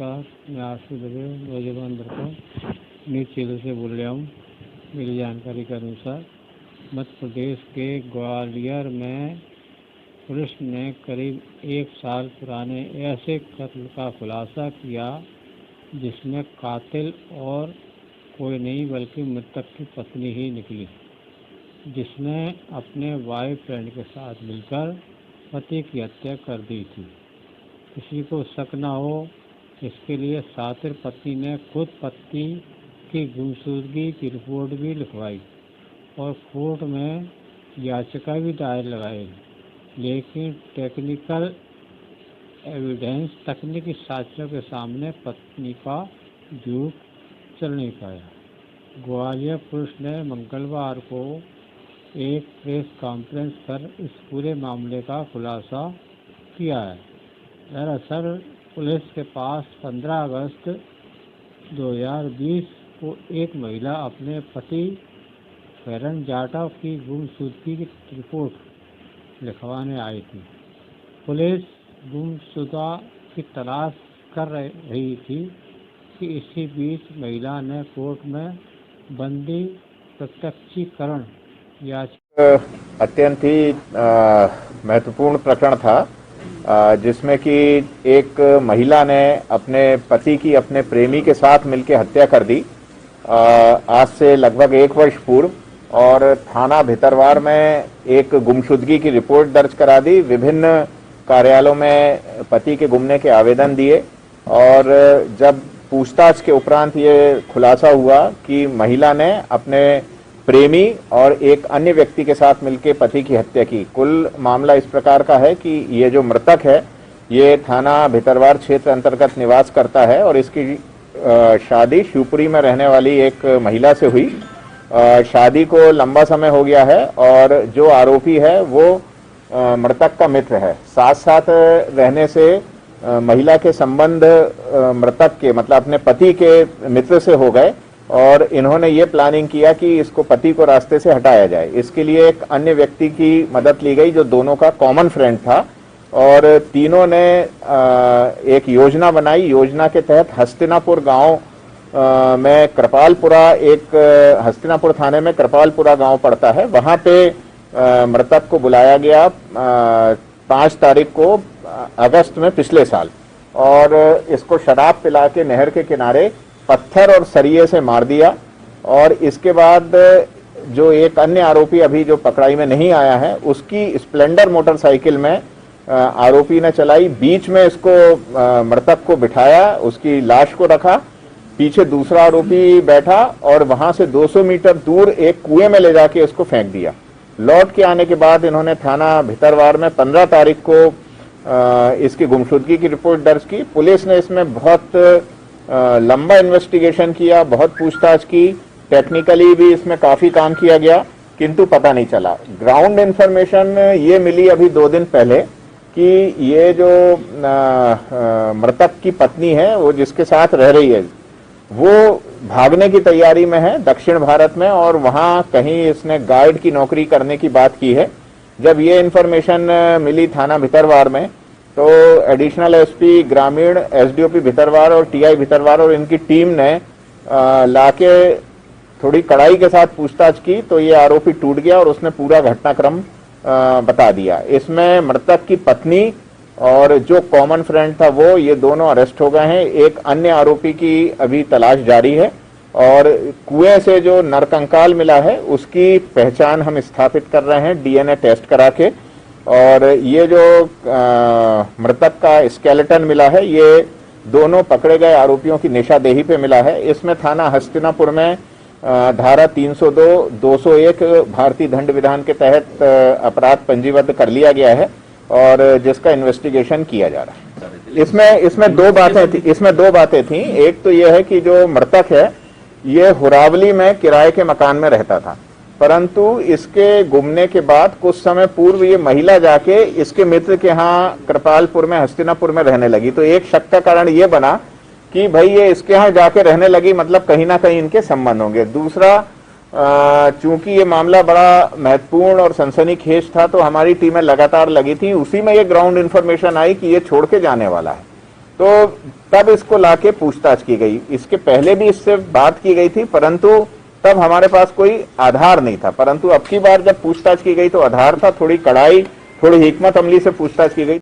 नमस्कार। मैं आशीष दबे नौजवान लड़का न्यूज़ चैनल से बोल रहा हूँ। मेरी जानकारी के अनुसार मध्य प्रदेश के ग्वालियर में पुलिस ने करीब 1 साल पुराने ऐसे कत्ल का खुलासा किया जिसमें कातिल और कोई नहीं बल्कि मृतक की पत्नी ही निकली, जिसने अपने बॉयफ्रेंड के साथ मिलकर पति की हत्या कर दी थी। किसी को शक न हो इसके लिए शातिर पत्नी ने खुद पति की गुमशुदगी की रिपोर्ट भी लिखवाई और कोर्ट में याचिका भी दायर लगाई, लेकिन टेक्निकल एविडेंस तकनीकी साक्ष्यों के सामने पत्नी का झूठ चल नहीं पाया। ग्वालियर पुलिस ने मंगलवार को एक प्रेस कॉन्फ्रेंस कर इस पूरे मामले का खुलासा किया है। दरअसल पुलिस के पास 15 अगस्त 2020 को एक महिला अपने पति फेरन जाटव की गुमशुदगी की रिपोर्ट लिखवाने आई थी। पुलिस गुमशुदा की तलाश कर रही थी कि इसी बीच महिला ने कोर्ट में बंदी प्रत्यक्षीकरण याचिका। अत्यंत ही महत्वपूर्ण प्रकरण था जिसमें कि एक महिला ने अपने पति की अपने प्रेमी के साथ मिलकर हत्या कर दी आज से लगभग 1 वर्ष पूर्व, और थाना भितरवार में एक गुमशुदगी की रिपोर्ट दर्ज करा दी। विभिन्न कार्यालयों में पति के गुमने के आवेदन दिए और जब पूछताछ के उपरांत ये खुलासा हुआ कि महिला ने अपने प्रेमी और एक अन्य व्यक्ति के साथ मिलकर पति की हत्या की। कुल मामला इस प्रकार का है कि ये जो मृतक है ये थाना भितरवार क्षेत्र अंतर्गत निवास करता है और इसकी शादी शिवपुरी में रहने वाली एक महिला से हुई। शादी को लंबा समय हो गया है और जो आरोपी है वो मृतक का मित्र है। साथ साथ रहने से महिला के संबंध मृतक के मतलब अपने पति के मित्र से हो गए और इन्होंने ये प्लानिंग किया कि इसको पति को रास्ते से हटाया जाए। इसके लिए एक अन्य व्यक्ति की मदद ली गई जो दोनों का कॉमन फ्रेंड था और तीनों ने एक योजना बनाई। योजना के तहत हस्तिनापुर गांव में कृपालपुरा, एक हस्तिनापुर थाने में कृपालपुरा गांव पड़ता है, वहां पे मृतक को बुलाया गया 5 तारीख को अगस्त में पिछले साल, और इसको शराब पिला के नहर के किनारे पत्थर और सरिये से मार दिया। और इसके बाद जो एक अन्य आरोपी अभी जो पकड़ाई में नहीं आया है उसकी स्प्लेंडर मोटरसाइकिल में आरोपी ने चलाई। बीच में इसको मृतक को बिठाया, उसकी लाश को रखा, पीछे दूसरा आरोपी बैठा और वहां से 200 मीटर दूर एक कुएं में ले जाके इसको फेंक दिया। लौट के आने के बाद इन्होंने थाना भितरवार में 15 तारीख को इसकी गुमशुदगी की रिपोर्ट दर्ज की। पुलिस ने इसमें बहुत लंबा इन्वेस्टिगेशन किया, बहुत पूछताछ की, टेक्निकली भी इसमें काफी काम किया गया, किंतु पता नहीं चला। ग्राउंड इंफॉर्मेशन ये मिली अभी 2 दिन पहले कि ये जो मृतक की पत्नी है वो जिसके साथ रह रही है वो भागने की तैयारी में है दक्षिण भारत में, और वहां कहीं इसने गाइड की नौकरी करने की बात की है। जब ये इंफॉर्मेशन मिली थाना भितरवार में तो एडिशनल एसपी ग्रामीण, एसडीओपी भितरवार और टीआई भितरवार और इनकी टीम ने लाके थोड़ी कड़ाई के साथ पूछताछ की तो ये आरोपी टूट गया और उसने पूरा घटनाक्रम बता दिया। इसमें मृतक की पत्नी और जो कॉमन फ्रेंड था वो, ये दोनों अरेस्ट हो गए हैं। एक अन्य आरोपी की अभी तलाश जारी है और कुएं से जो नरकंकाल मिला है उसकी पहचान हम स्थापित कर रहे हैं डीएनए टेस्ट करा के, और ये जो मृतक का स्केलेटन मिला है ये दोनों पकड़े गए आरोपियों की निशादेही पे मिला है। इसमें थाना हस्तिनापुर में धारा 302, 201 भारतीय दंड विधान के तहत अपराध पंजीबद्ध कर लिया गया है और जिसका इन्वेस्टिगेशन किया जा रहा है। इसमें दो बातें थी। एक तो यह है कि जो मृतक है ये हुरावली में किराए के मकान में रहता था, परंतु इसके गुमने के बाद कुछ समय पूर्व ये महिला जाके इसके मित्र के यहाँ कृपालपुर में, हस्तिनापुर में रहने लगी। तो एक शक का कारण ये बना कि भाई ये इसके यहाँ जाके रहने लगी, मतलब कहीं ना कहीं इनके संबंध होंगे। दूसरा, चूंकि ये मामला बड़ा महत्वपूर्ण और सनसनीखेज था तो हमारी टीमें लगातार लगी थी, उसी में ये ग्राउंड इंफॉर्मेशन आई कि ये छोड़ के जाने वाला है। तो तब इसको लाके पूछताछ की गई। इसके पहले भी इससे बात की गई थी, परंतु तब हमारे पास कोई आधार नहीं था। परंतु अब की बार जब पूछताछ की गई तो आधार था, थोड़ी कड़ाई, थोड़ी हिकमत अमली से पूछताछ की गई।